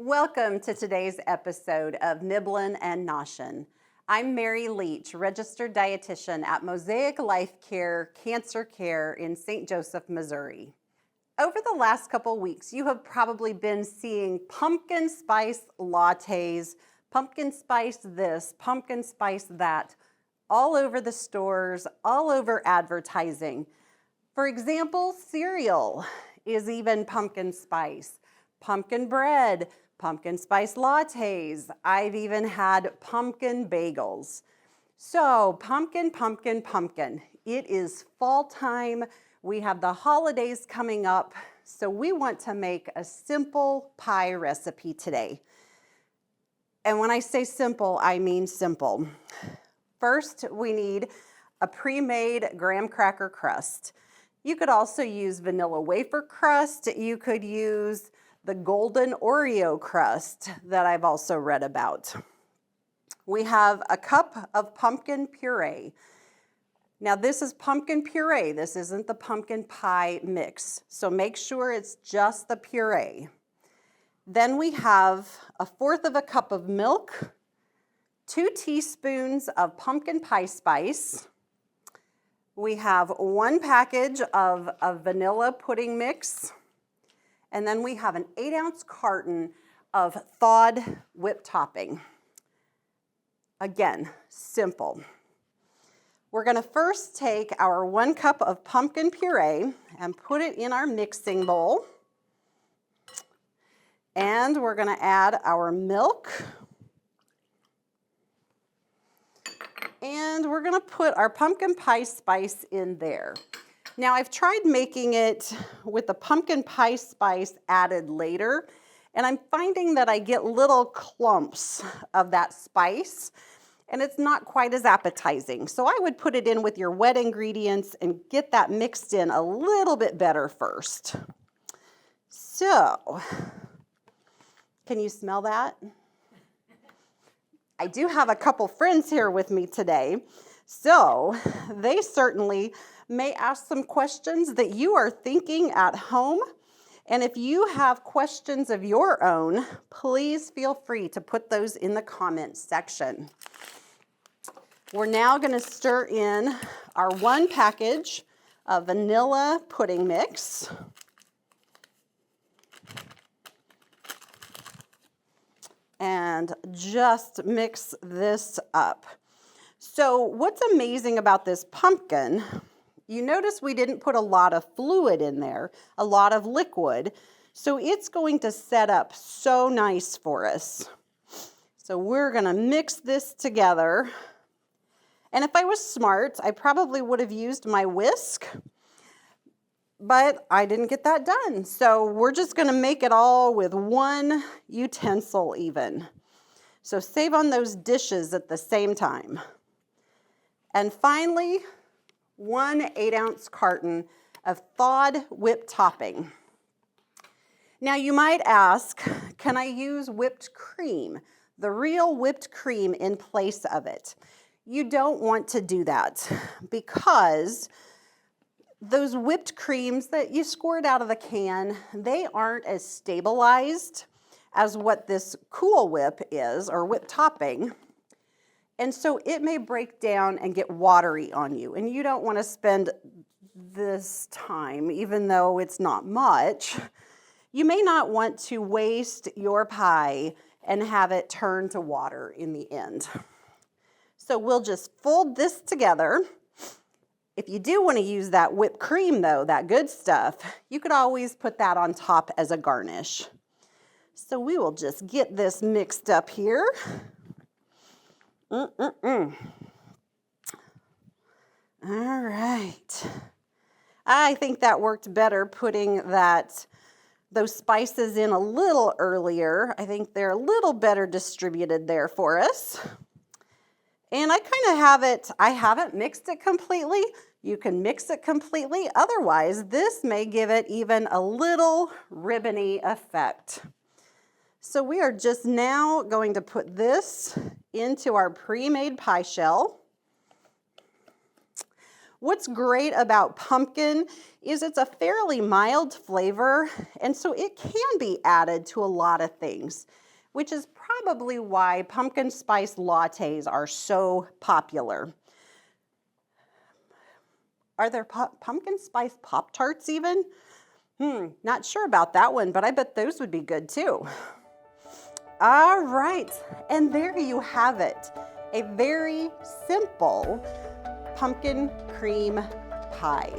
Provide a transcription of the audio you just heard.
Welcome to today's episode of Nibblin and Noushin. I'm Mary Leach, registered dietitian at Mosaic Life Care Cancer Care in St. Joseph, Missouri. Over the last couple weeks, you have probably been seeing pumpkin spice lattes, pumpkin spice this, pumpkin spice that, all over the stores, all over advertising. For example, cereal is even pumpkin spice, pumpkin bread, pumpkin spice lattes. I've even had pumpkin bagels. So pumpkin, pumpkin, pumpkin. It is fall time. We have the holidays coming up. So we want to make a simple pie recipe today. And when I say simple, I mean simple. First, we need a pre-made graham cracker crust. You could also use vanilla wafer crust. You could use the golden Oreo crust that I've also read about. We have a cup of pumpkin puree. Now this is pumpkin puree. This isn't the pumpkin pie mix. So make sure it's just the puree. Then we have 1/4 cup of milk, 2 teaspoons of pumpkin pie spice. We have 1 package of a vanilla pudding mix. And then we have an 8-ounce carton of thawed whipped topping. Again, simple. We're gonna first take our 1 cup of pumpkin puree and put it in our mixing bowl. And we're gonna add our milk. And we're gonna put our pumpkin pie spice in there. Now I've tried making it with the pumpkin pie spice added later, and I'm finding that I get little clumps of that spice, and it's not quite as appetizing. So I would put it in with your wet ingredients and get that mixed in a little bit better first. So, can you smell that? I do have a couple friends here with me today, so they certainly may ask some questions that you are thinking at home. And if you have questions of your own, please feel free to put those in the comments section. We're now going to stir in our 1 package of vanilla pudding mix. And just mix this up. So what's amazing about this pumpkin, you notice we didn't put a lot of fluid in there, a lot of liquid, so it's going to set up so nice for us. So we're gonna mix this together. And if I was smart, I probably would have used my whisk, but I didn't get that done. So we're just gonna make it all with 1 utensil even. So save on those dishes at the same time. And finally, 1 8-ounce carton of thawed whipped topping. Now you might ask, can I use whipped cream, the real whipped cream in place of it? You don't want to do that because those whipped creams that you squirt out of the can, they aren't as stabilized as what this Cool Whip is, or whipped topping. And so it may break down and get watery on you. And you don't want to spend this time, even though it's not much. You may not want to waste your pie and have it turn to water in the end. So we'll just fold this together. If you do want to use that whipped cream though, that good stuff, you could always put that on top as a garnish. So we will just get this mixed up here. All right. I think that worked better putting those spices in a little earlier. I think they're a little better distributed there for us. And I kind of I haven't mixed it completely. You can mix it completely. Otherwise, this may give it even a little ribbony effect. So we are just now going to put this into our pre-made pie shell. What's great about pumpkin is it's a fairly mild flavor, and so it can be added to a lot of things, which is probably why pumpkin spice lattes are so popular. Are there pumpkin spice Pop-Tarts even? Not sure about that one, but I bet those would be good too. All right, and there you have it. A very simple pumpkin cream pie.